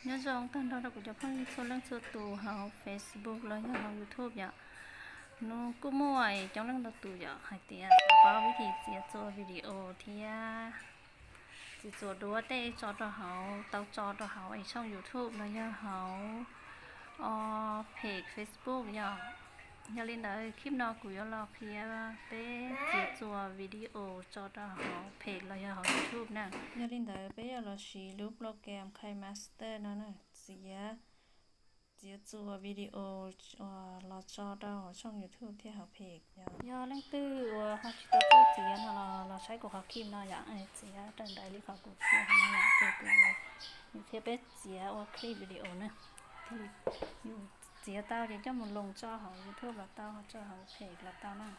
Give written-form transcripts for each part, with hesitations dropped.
nhớ rằng tan đó là cũngจะเพิ่งsố lượng số tù hào Facebook แล้วยัง hào YouTube อย่าnó cũng mua trong lần đầu tùอย่าhay tiệt baoวิธีเสียตัววิดีโอที่chỉ做多ได้จอตัวเขาเตาจอตัวเขาไอช่อง YouTube แล้วยังเขาเพจ Facebook อย่าเล่นได้คลิปนอกกูอย่ารอเพียเป้จีตัววิดีโอจอตัวเขาเพจแล้วยังเขา YouTube นะอย่าเล่นได้เป้อย่ารอชีรูปโปรแกรมใครมาสเตอร์นั่นน่ะเสียตัววิดีโอเราจอตัวช่อง YouTube ที่เขาเพจย่อเล่นตื้อว่าเขาชิดตัวเสียนะเราใช้กับเขาคลิปนะอย่างไอเสียดันได้หรือเขากูเสียนะอย่างเทียบเลยอยู่เทียบเป็ดเสียว่าคลิปวิดีโอนะที่อยู่เสียเต้าเดี๋ยวจะมันลงจอของ YouTube แล้วเต้าเขาจอของเพจแล้วเต้านั่ง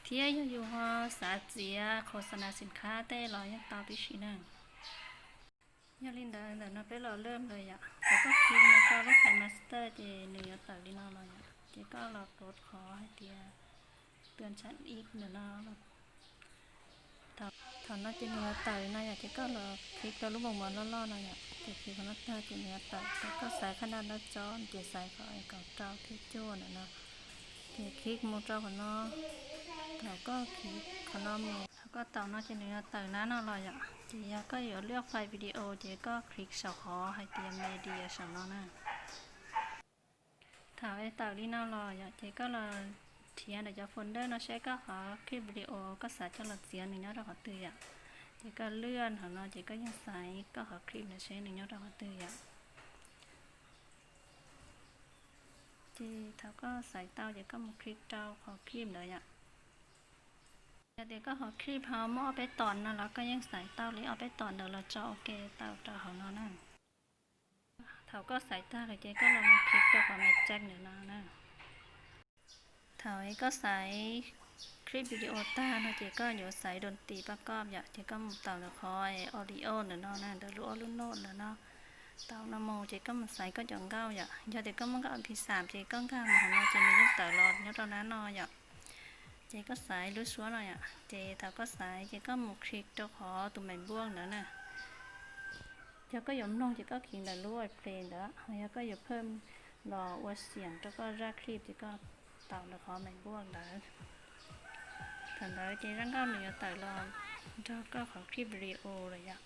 เที่ยอยู่ว่าสาเสียโฆษณาสินค้าแต่เรายังตามพิชิตนั่งอย่าลินดาเดี๋ยวนะไปเราเริ่มเลยอ่ะแล้วก็พิมพ์แล้วก็เลือกไฟมาสเตอร์เจหนึ่งตัดลินเอาเลยอ่ะเจก็เรากดขอให้เตียเตือนฉันอีกเดี๋ยวนะถอนน่าจะเนื้อตัดนะอยากเจก็เราคลิกตัวรูปบอลล่อๆหน่อยอ่ะเจคลิกน่าจะเนื้อตัดแล้วก็ใส่ขนาดหน้าจอเจใส่เขาไอ้เก่าเจ้าที่โจ้น่ะนะเจคลิกมูเจ้าของน้องแล้วก็คลิกของน้องมูแล้วก็เต่าน่าจะเนื้อตัดนั้นอร่อยอ่ะเจียก็อยู่เลือกไฟล์วิดีโอเจียก็คลิกเฉพาะให้เตรียมเมดียสำนักนะถ้าไอ้ต่างที่น่ารออยากเจียก็รอเทียนเดี๋ยวจะโฟลเดอร์เราใช้ก็ขอคลิปวิดีโอก็ใส่จะหลักเสียงหนึ่งยอดเราขอตื่นเจียก็เลื่อนของเราเจียก็ยังใส่ก็ขอคลิปเราใช้หนึ่งยอดเราขอตื่นจีถ้าก็ใส่เต้าเจียก็มาคลิกเต้าขอคลิปเลยอ่ะเดี๋ยวก็ขอคลิปเขาหม้อไปตอนนะแล้วก็ยังใส่เต้าเลยเอาไปตอนเดี๋ยวเราจะโอเคเต้าของเรานั่นเขาก็ใส่เต้าเลยเจ๊ก็ลองคลิกตัวของแม็กแจ็คเดี๋ยวนะเขาก็ใส่คลิปวิดีโอต้านะเจ๊ก็อยู่ใส่ดนตรีประกอบอย่างเจ๊ก็มุเต่าเดี๋ยวคอยออดิโอเดี๋ยวนะเดี๋ยวรู้รุ่นโน้ตเดี๋ยวนะเต่านโมเจ๊ก็มันใส่ก็จังเก้าอย่างเดี๋ยวก็มันก็อันที่3เจ๊ก็ข้ามของเราเจ๊มียังเต่ารอดเนี่ยตอนนั้นนออย่างเจ๊ก็ใส่รู้ชัวหน่อยอ่ะเจ๊ถ้าก็ใส่เจ๊ก็มุคลิกตัวขอตัวใหม่บ้วงเดี๋ยวนะเจ๊ก็ยอมน้องเจ๊ก็ขิงแต่รู้ไอ้เพลงเดี๋ยวแล้วก็อย่าเพิ่มรอวัดเสียงแล้วก็รากคลิปเจ๊ก็เต่าตัวขอใหม่บ้วงเดี๋ยวถัดไปเจ๊ร่างก้าวหนึ่งเต่ารอเจ๊ก็ขอคลิปวิดีโอเลยอ่ะ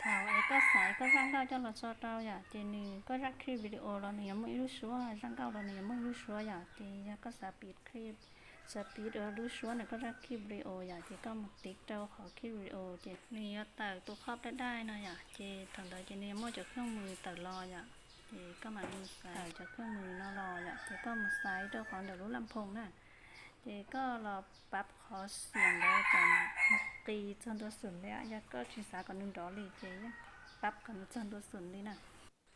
ถาวไอ้ก็สายก็ร่างก้าวเจ้าเราชอบเราอยากเจนึงก็รักคลิปวิดีโอเราเนี่ยไม่รู้ชัวร่างก้าวเราเนี่ยไม่รู้ชัวอยากเจก็สปีดคลิปสปีดรู้ชัวเนี่ยก็รักคลิปวิดีโออยากเจก็มาติ๊กเราขอคลิปวิดีโอเจนี่แต่ตัวครอบได้นะอยากเจทางใดเจเนี่ยมั่วจากเครื่องมือแต่รออยากเจก็มาดูสายจากเครื่องมือนอรออยากเจก็มาสายตัวของเดี๋ยวรู้ลำโพงน่ะเจก็รอปรับขอเสียงได้กันตีจนตัวสุดเลยอยากก็ชิสาก่อน$1เจปรับกันจนตัวสุดเลยนะ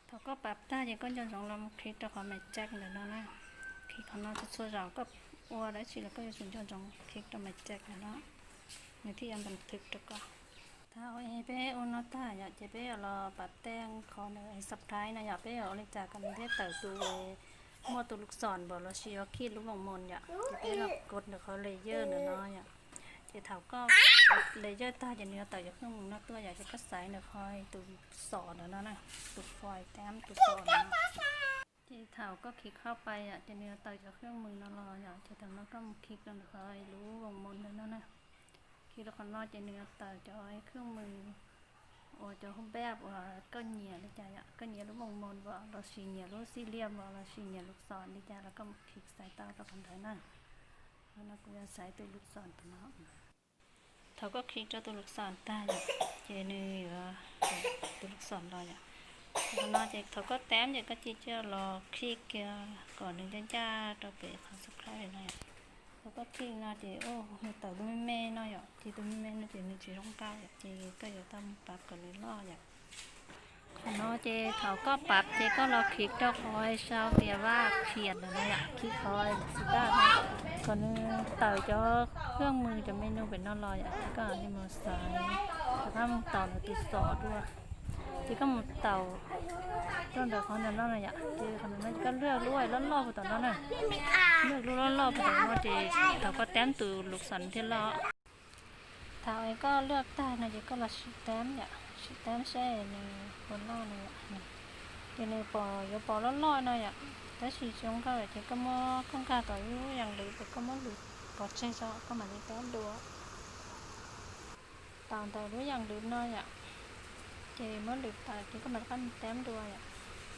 เขาก็ปรับได้ยังก็ยังสองลำคลิกตัวของแม่แจ็คเลยนะคลิกของเราจะช่วยเราก็ว่าได้สิแล้วก็จะส่วนจงคลิกตัวแม่แจ็คนะในที่ยังบันทึกตัวก็ถ้าเอาไปโอนต้าอยากจะไปรอปรับแต่งขอในสับท้ายนะอยากไปเอาเลยจากกันเทศเติร์ตัวมั่วตัวลูกศรบอกเราชี้ว่าคิดลูกมองมนอยากจะไปเรากดเดี๋ยวเขาเลเยอร์เนาะอยากจะเท่าก็เลเยอร์ตาจะเนื้อแต่จะเครื่องมือนักตัวอยากจะก็ใส่เดี๋ยวคอยตัวสอนเดี๋ยวนะตัวฟอยแต้มตัวสอนนะที่เท่าก็คลิกเข้าไปอ่ะจะเนื้อแต่จะเครื่องมือนอรออยากจะทำแล้วก็คลิกกันคอยรู้วงมนเดี๋ยวนะคลิกแล้วคนนอจะเนื้อแต่จะเอาเครื่องมือโอ้จะห้องแบบว่าก็เหนียวเลยจ้ะก็เหนียวลูกวงมนว่าเราสีเหนียวลูกสี่เหลี่ยมว่าเราสีเหนียวลูกศรเลยจ้ะแล้วก็คลิกใส่ตาตัวคนไทยนั่นแล้วนักเรียนใส่ตัวลูกศรตัวน้องเขาก็คลิกเจ้าตัวลูกศรใต้เจนี่ว่าตัวลูกศรรออย่างแล้วนอกจากเขาก็แต้มอย่างก็จีเจ้ารอคลิกก่อนหนึ่งจ้าตัวเปิดของสับไคร้หน่อยเขาก็คลิกนอกจากโอ้มีตัวตัวแม่น้อยอ่ะจีตัวแม่นอกจาก1.9อย่างจีก็อยู่ต้องปรับก่อนเลยล่ออย่างนอกจากเขาก็ปรับเจก็รอคลิกเจ้าคอยเช้าเตียว่าเขียนอะไรอย่างคลิกคอยสิได้ก่อนนึงเต่าจะเครื่องมือจะเมนูเป็นนอลอยอ่ะก็อันนี้มือซ้ายแต่ถ้ามันเต่าเนี่ยติดสอด้วยที่ก็มันเต่าต้นเดี๋ยวเขาเนี่ยนั่นอะไรอ่ะที่ขนาดนั้นก็เลือกด้วยล้อล้อไปตอนนั้นน่ะเลือกล้อล้อไปตอนนั้นที่เขาก็แต้มตัวลูกศรที่ล้อถ้าไอ้ ก็เลือกได้นะจะก็ละชิแต้มเนี่ยชิแต้มใช่ในคนล่อเนี่ยจะในปอยปอล้อๆเนี่ยแต่ชิจงก็จะก็มอข้างกาต่ออยู่อย่างหรือก็มอหรือปอใช่จ้ะก็มาในแต้มดูต่างแต่ด้วยอย่างหรือเนี่ยจะมอหรือแต่ที่ก็มาก็แต้มด้วย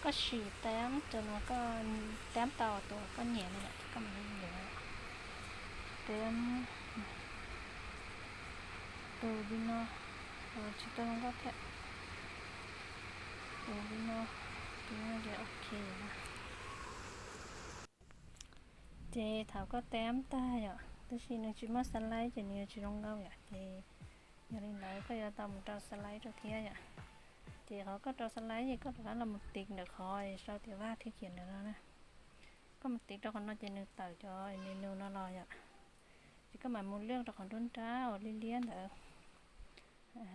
ก็ฉีแต้มจนว่าก็แต้มต่อตัวก็เหนียวเนี่ยก็มันเหนียวแต้มตัวบินเนาะชิตัวก็แค่ตัวบินเนาะตัวนี้จะโอเคนะเจถาวก็แต้มตายอ่ะแต่ชีนึงชิมาสไลด์จะเนี่ยชิลงเงาอ่ะเจอย่างนี้เราก็จะทำตัวสไลด์ตัวเทียอ่ะเจเขาก็ตัวสไลด์ก็ร้านเราหมดติ๊กเดี๋ยวคอยเราเดี๋ยวว่าที่เขียนแล้วนะก็หมดติ๊กเราคนน่าจะนึกต่อจอยเมนูน่ารอยอ่ะจะก็หมายมุนเรื่องตัวของต้นเจ้าเลี้ยนเถอะ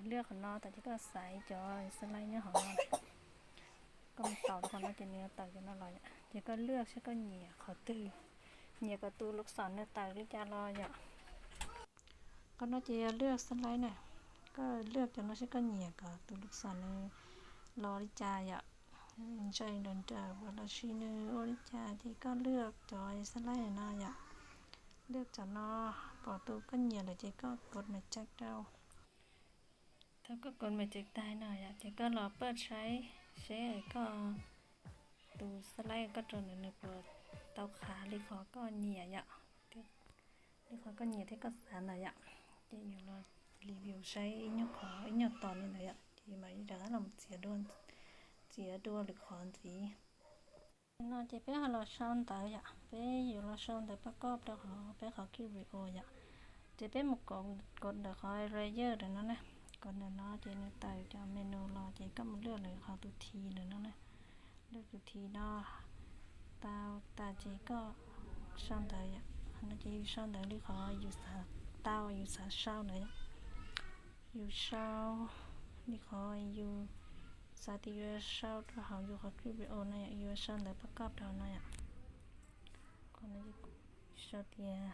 เลือกของนอแต่จะก็ใส่จอยสไลด์เนื้อของนอก็มีเต่าตัวของน่าจะเนื้อเต่าจะน่ารอยอ่ะจะก็เลือกใช่ก็เหนียขอตื้อเนี่ยก็ตูลูกศรเนี่ยตายหรือจะรออย่าก็น่าจะเลือกสไลด์หน่อยก็เลือกจนน่าจะก็เหนียก็ตูลูกศรเนี่ยรอริจาอย่าใจเดินจากวันละชีเนอริจาที่ก็เลือกจอยสไลด์น่าอย่าเลือกจนอปอตูก็เหนียเลยเจ๊ก็กดมาแจ็คเจ้าถ้าก็กดมาแจ็คได้หน่อยอ่ะเจ๊ก็รอเปิดใช้ก็ตูสไลด์ก็จนในปวดเตาขาลิคอก็เหนียอ่ะลิคอก็เหนียที่ก็สารอ่ะจะอยู่รอรีวิวใช้อินยขออินยตอนนี้เลยอ่ะที่มาอีกแล้วเราเสียดวนหรือขอนสีนอนจะไปหาเราช่างตายอ่ะไปอยู่เราช่างแต่ประกอบเดี๋ยวเขาไปเขาคิดวิโออ่ะจะไปหมกกดเดี๋ยวเขาอะไรเยอะเดี๋ยวนั้นนะก่อนเดี๋ยวน้อจะนึกตายจะเมนูรอจะก็มาเลือกเลยเขาตัวทีเดี๋ยวนั้นนะเลือกตัวทีเนาะตาเจก็ช่างตายอ่ะ那就上头里好有啥刀有啥烧的有烧你可有啥地方烧都好有好区别哦那有上头不搞到那样可能就烧的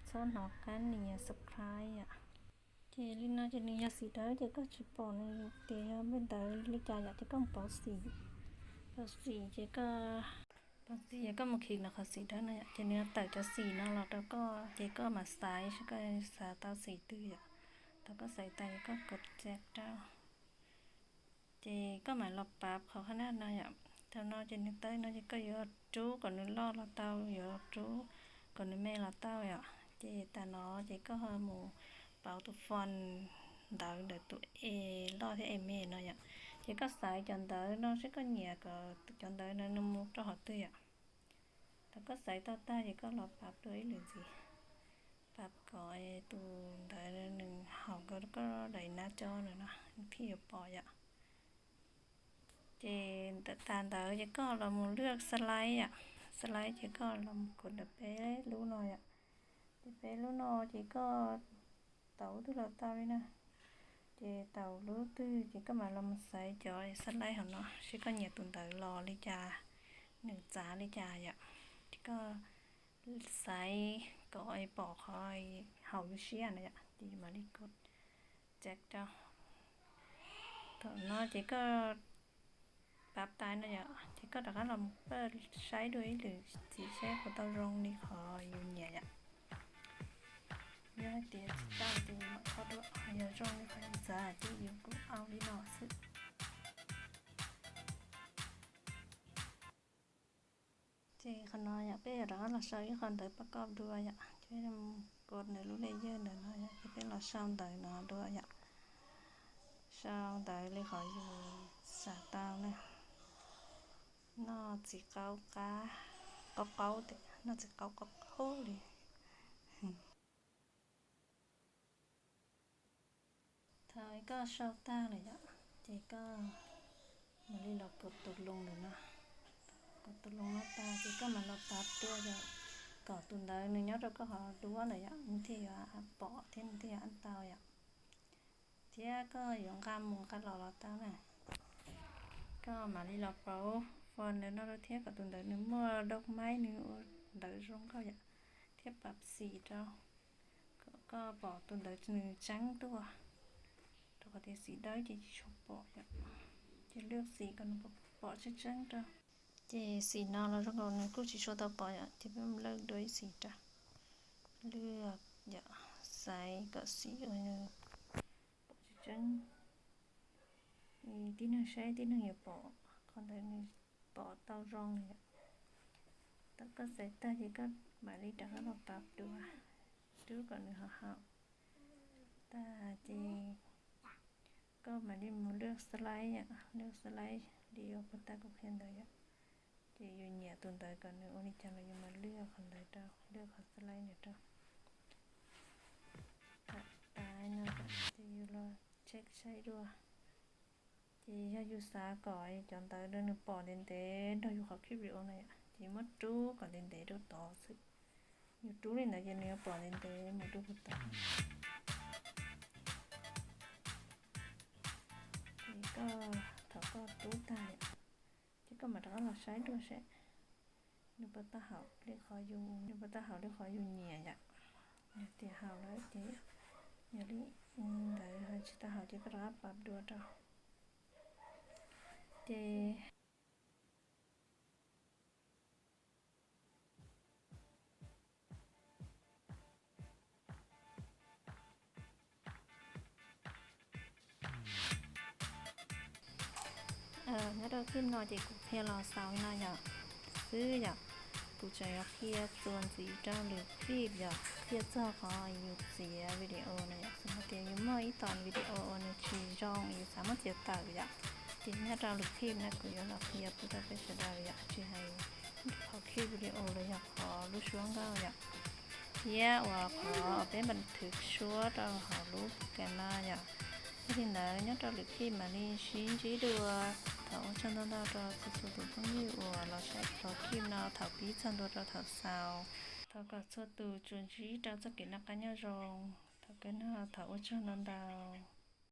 ช้อนหอกกันนี่subscribe อ่ะเจลิน่าจะนี่ยาสีได้เจก็ชิปอนเตียไม่ได้ลิจายะเจก็เป่าสีเจก็บางทีก็มาคิดนะคะสีด้านนี้ทีนี้แต่จะสีนะแล้วก็เจ๊ก็มาใส่ใช่ก็ใส่เตาสีตื้อแล้วก็ใส่ไตก็กดแจกเจ้าเจ๊ก็หมายรอบปั๊บเขาขนาดนั้นอ่ะถ้านอกจากนี้เต้ยนอกจากก็เยอะจู้ก่อนนึกล่อเราเตาเยอะจู้ก่อนนึกแม่เราเตาอ่ะเจ๊แต่เนาะเจ๊ก็หาหมูเป่าตัวฟอนđợi đợi tụi lo thế em mẹ nó vậy chỉ có xài chọn đợi nó sẽ có nhẹ có chọn đợi nó mua cho họ tươi ạ ta có xài ta chỉ có lọt bắp đấy là gì bắp gọi tụ đợi đừng họ có đẩy ná cho nữa nó thì bỏ vậy thì tàn đợi chỉ có là một nước slide ạ slide chỉ có là một cột đập bé lú nồi ạ bé lú nồi chỉ có tàu tức là tao đấy nè chị tàu lúa tư chỉ có mà làm sấy cho sắt lấy hả nó chỉ có nhiều tuần tới lò lấy trà nướng giá lấy trà vậy chỉ có sấy gọi bỏ khỏi hậu xí này ạ thì mà đi cột check cho nó chỉ có bắp tay nó vậy chỉ có đặc làm sấy đuôi được chỉ sẽ của tao rong đi khỏi nhẹ vậy nhớ tiền tao thì mà có được nhớ trong cái phải giả chứ nhiều cũng ao đi nọ sự chị còn nói ạ bây giờ đó là sao chứ còn tới bắt cọp đua ạ chứ em cột này lúc này giờ nữa nói chứ bây là sao tới nó đua ạ sao tới lấy khỏi dù xả tao nè nó chỉ câu cá câu thì nó chỉ câu đi thời có sao ta này ạ chị có mà đi lọc cột tụt lùng rồi nè cột tụt lùng nó ta chị có mà lọc tạt tua rồi cỏ tụt đấy nữa nhớ rồi có họ đúa này ạ thì bỏ thế thì ăn tao ạ thì có dùng cam mùng cam lò tao này có mà đi lọc bảo phần này nó thiết cả tụt đấy nữa mua đốc máy nữa đợi rong có vậy thiết bắp xì cho có bỏ tuần tới nửa trắng tua tôi có thể xí đói thì chụp bỏ vậy chỉ lướt xí còn bỏ chứ trắng đâu thì xí nào là rất còn cứ chỉ cho tao bỏ vậy thì vẫn lướt đôi xí ra lướt dạ xài có xí ở nữa bỏ chứ trắng tí nữa sai tí nữa nhiều bỏ còn đây bỏ tao rong này tao có sẽ ta chỉ có bà đi trả nó bạc được trước còn nữa họ ta chỉ có mà đi mua nước slide nước slide đi ở ta cũng hiện tại thì dù nhà tồn tại còn nữa oni chẳng là mà lừa còn tại đâu lừa còn slide nữa đâu tại nó thì là check sai đua thì cho dù xa còi chọn tới đơn được bỏ đến thế đâu dù khó khiếp rượu này chỉ mất chú còn đến thế đâu tỏ sự nhiều chú lên là cho nên bỏ đến thế một đôi tỏ thì có thở có tú tài chứ có mà đó là sái đua sẽ nếu bắt ta học để khỏi dùng nếu bắt ta học để khỏi dùng nhẹ vậy thì học đấy thì nhớ đi đấy hơi chỉ ta học chỉ có đó bạp đua đâu thì nhớ đâu khi nói thì cũng theo lò sao na nhởซื้อ กูจะยกเพียส่วนสีเจ้าหรือคลิปอยากเพียเจ้าขออยู่เสียวิดีโอนะอยากสมมติอยู่เมื่ออีตอนวิดีโอในชีจองอยู่สามารถเสียตังอยากทีนี้เราหรือคลิปนะกูอยากเพียพูดไปเสด็จอยากที่ให้ขอคลิปวิดีโอเลยอยากขอรู้ช่วงก็อยากเพียว่าขอเป็นบันทึกชัวเราขอรู้กันนะอยากที่ไหนเนี่ยเราหรือคลิปมานี่ชี้ชี้ดูthảo chân đó đó số tụ cũng như là sẽ có kim nào thảo bí chân đó thảo sao thảo cả số tụ chuẩn chỉ trong tất cả các nhà rồi thảo cái nào thảo chân đó